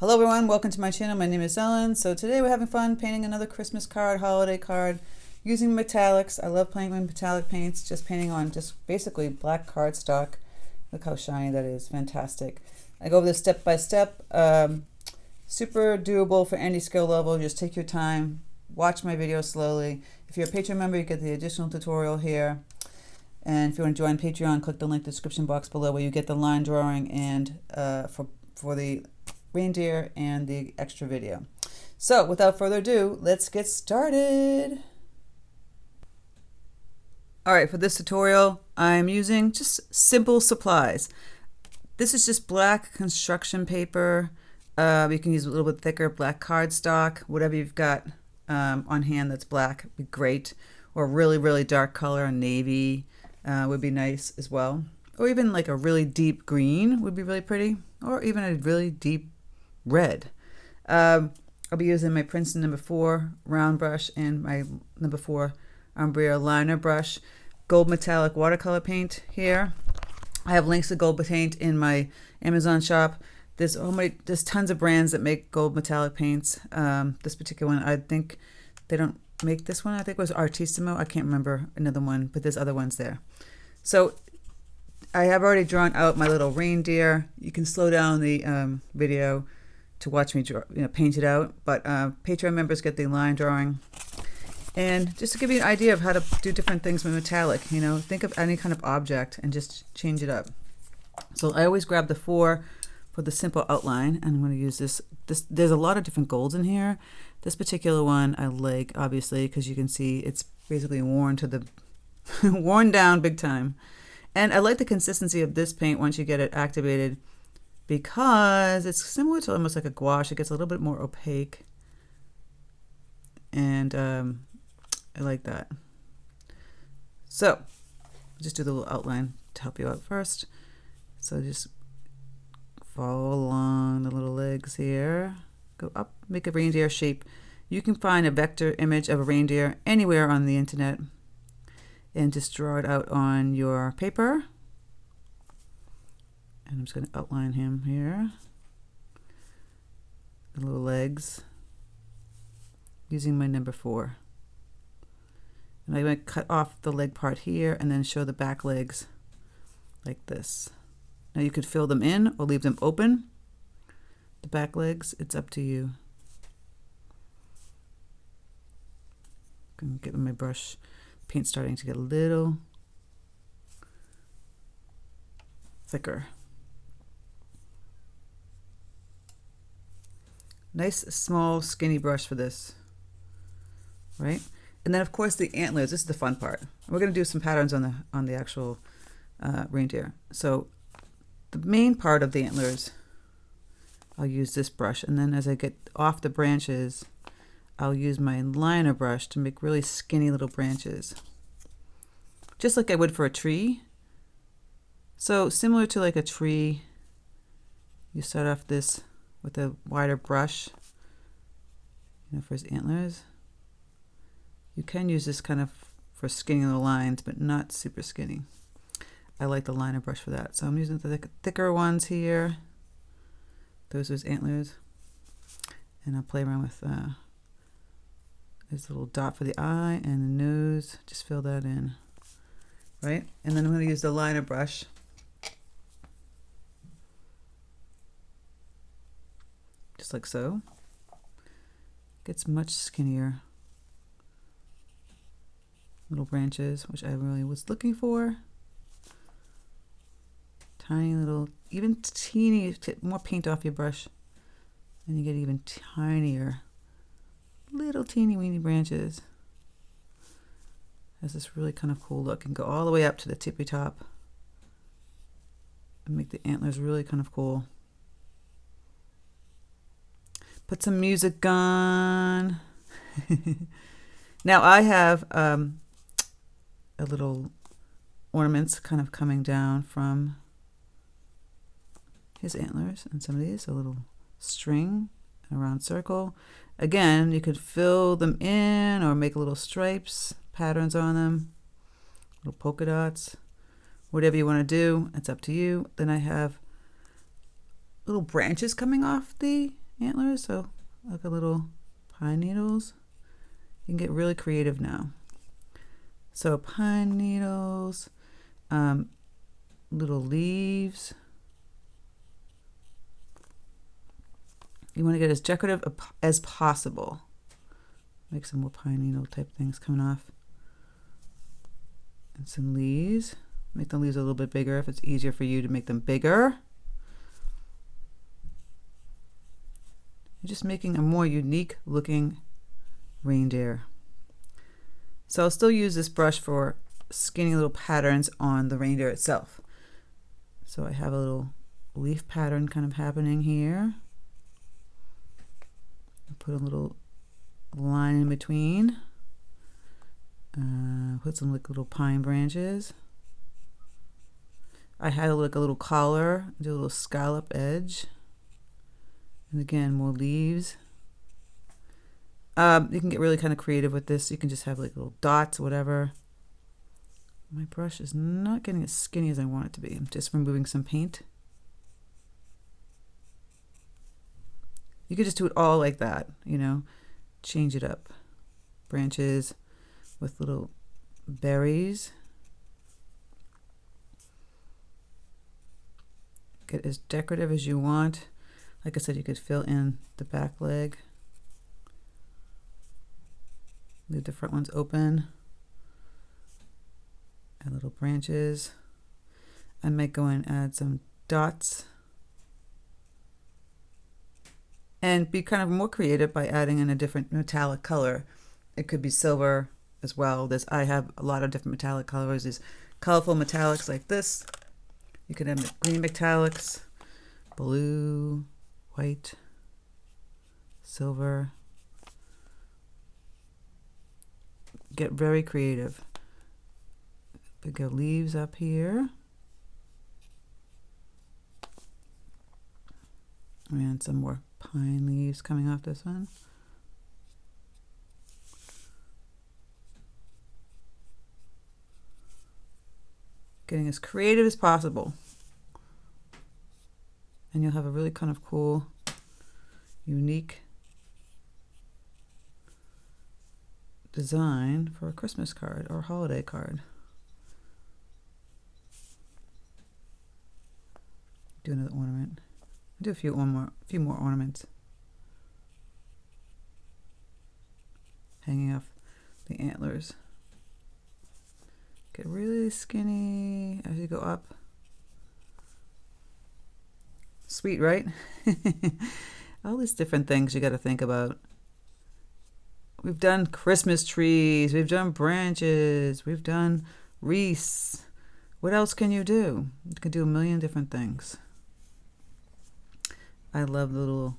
Hello everyone, welcome to my channel. My name is Ellen. So today we're having fun painting another Christmas card, holiday card, using metallics. I love playing with metallic paints, just painting on just basically black cardstock. Look how shiny that is, fantastic. I go over this step by step, super doable for any skill level. Just take your time, watch my video slowly. If you're a Patreon member, you get the additional tutorial here. And if you want to join Patreon, click the link in the description box below where you get the line drawing and for the reindeer and the extra video. So without further ado, let's get started. All right, for this tutorial, I'm using just simple supplies. This is just black construction paper. You can use a little bit thicker black cardstock, whatever you've got on hand that's black would be great. Or really, really dark color, navy would be nice as well. Or even like a really deep green would be really pretty. Or even a really deep red. I'll be using my Princeton number 4 round brush and my number 4 Umbria liner brush. Gold metallic watercolor paint here. I have links to gold paint in my Amazon shop. There's tons of brands that make gold metallic paints. This particular one, I think they don't make this one. I think it was Artissimo. I can't remember another one, but there's other ones there. So I have already drawn out my little reindeer. You can slow down the video to watch me draw, paint it out. But Patreon members get the line drawing. And just to give you an idea of how to do different things with metallic, think of any kind of object and just change it up. So I always grab the 4 for the simple outline, and I'm going to use this. There's a lot of different golds in here. This particular one I like, obviously, because you can see it's basically worn to the worn down big time. And I like the consistency of this paint once you get it activated, because it's similar to almost like a gouache. It gets a little bit more opaque, and I like that. So I'll just do the little outline to help you out first. So just follow along the little legs here. Go up, make a reindeer shape. You can find a vector image of a reindeer anywhere on the internet and just draw it out on your paper. And I'm just going to outline him here. The little legs using my number 4. And I'm going to cut off the leg part here and then show the back legs like this. Now you could fill them in or leave them open. The back legs, it's up to you. I'm going to get my brush, paint starting to get a little thicker. Nice, small, skinny brush for this, right? And then of course the antlers, this is the fun part. We're going to do some patterns on the actual reindeer. So the main part of the antlers, I'll use this brush, and then as I get off the branches, I'll use my liner brush to make really skinny little branches, just like I would for a tree. So similar to like a tree, you start off this with a wider brush, for his antlers. You can use this kind of for skinny little lines, but not super skinny. I like the liner brush for that. So I'm using the thicker ones here. Those are his antlers. And I'll play around with this little dot for the eye and the nose. Just fill that in, right? And then I'm going to use the liner brush. Just like so. Gets much skinnier little branches, which I really was looking for. Tiny little, even teeny, more paint off your brush, and you get even tinier, little teeny weeny branches. Has this really kind of cool look, and go all the way up to the tippy top and make the antlers really kind of cool. Put some music on. Now I have a little ornaments kind of coming down from his antlers, and some of these, a little string, a round circle. Again, you could fill them in or make little stripes, patterns on them, little polka dots, whatever you want to do, it's up to you. Then I have little branches coming off the antlers, so like a little pine needles. You can get really creative now. So pine needles, little leaves. You want to get as decorative as possible. Make some more pine needle type things coming off. And some leaves. Make the leaves a little bit bigger if it's easier for you to make them bigger. You're just making a more unique looking reindeer. So I'll still use this brush for skinny little patterns on the reindeer itself. So I have a little leaf pattern kind of happening here. Put a little line in between. Put some like little pine branches. I had like a little collar, do a little scallop edge. And again, more leaves. You can get really kind of creative with this. You can just have like little dots, whatever. My brush is not getting as skinny as I want it to be. I'm just removing some paint. You could just do it all like that, you know, change it up. Branches with little berries. Get as decorative as you want. Like I said, you could fill in the back leg. Leave the front ones open. Add little branches. I might go and add some dots. And be kind of more creative by adding in a different metallic color. It could be silver as well. I have a lot of different metallic colors. There's colorful metallics like this. You could have green metallics, blue, white, silver. Get very creative. Bigger leaves up here. And some more pine leaves coming off this one. Getting as creative as possible. And you'll have a really kind of cool, unique design for a Christmas card or a holiday card. Do another ornament. Do a few more ornaments. Hanging off the antlers. Get really skinny as you go up. Sweet, right? All these different things you got to think about. We've done Christmas trees, we've done branches, we've done wreaths. What else can you do? You can do a million different things. I love the little...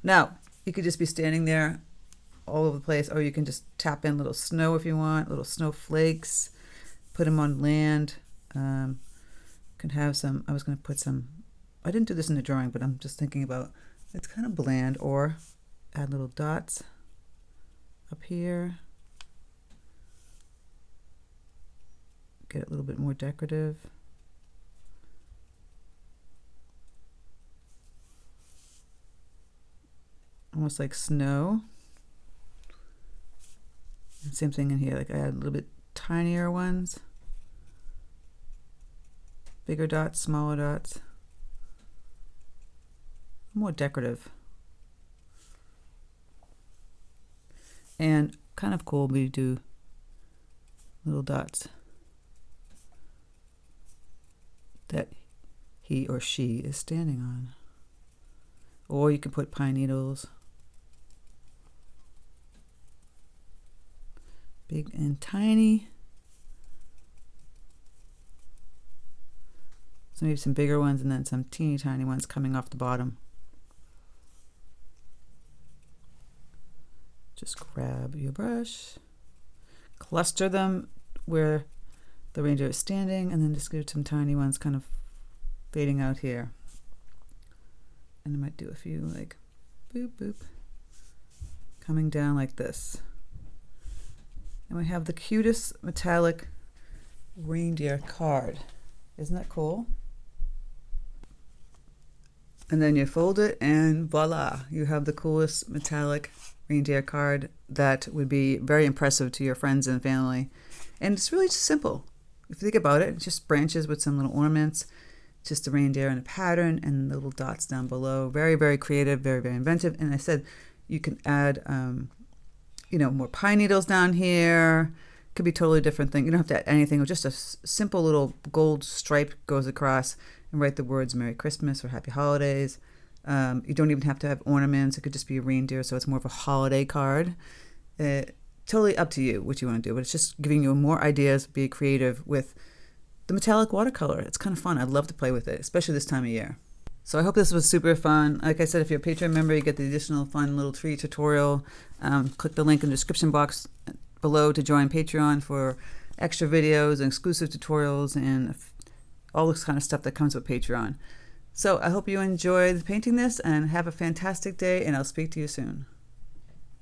Now, you could just be standing there all over the place, or you can just tap in little snow if you want, little snowflakes, put them on land. Can have some, I was going to put some, I didn't do this in the drawing, but I'm just thinking about, it's kind of bland, or add little dots up here. Get it a little bit more decorative. Almost like snow. And same thing in here, like I add a little bit tinier ones. Bigger dots, smaller dots. More decorative. And kind of cool, we do little dots that he or she is standing on. Or you can put pine needles. Big and tiny. So maybe some bigger ones and then some teeny tiny ones coming off the bottom. Just grab your brush, cluster them where the reindeer is standing, and then just do some tiny ones kind of fading out here. And I might do a few like boop boop coming down like this. And we have the cutest metallic reindeer card. Isn't that cool? And then you fold it and voila, you have the coolest metallic reindeer card that would be very impressive to your friends and family. And it's really just simple. If you think about it, it's just branches with some little ornaments, just a reindeer and a pattern and the little dots down below. Very, very creative, very, very inventive. And I said you can add, more pine needles down here. Could be a totally different thing. You don't have to add anything. Just a simple little gold stripe goes across and write the words Merry Christmas or Happy Holidays. You don't even have to have ornaments. It could just be a reindeer, so it's more of a holiday card. Totally up to you what you want to do, but it's just giving you more ideas, be creative with the metallic watercolor. It's kind of fun. I'd love to play with it, especially this time of year. So I hope this was super fun. Like I said, if you're a Patreon member, you get the additional fun little tree tutorial. Click the link in the description box below to join Patreon for extra videos and exclusive tutorials and all this kind of stuff that comes with Patreon. So I hope you enjoyed painting this and have a fantastic day, and I'll speak to you soon.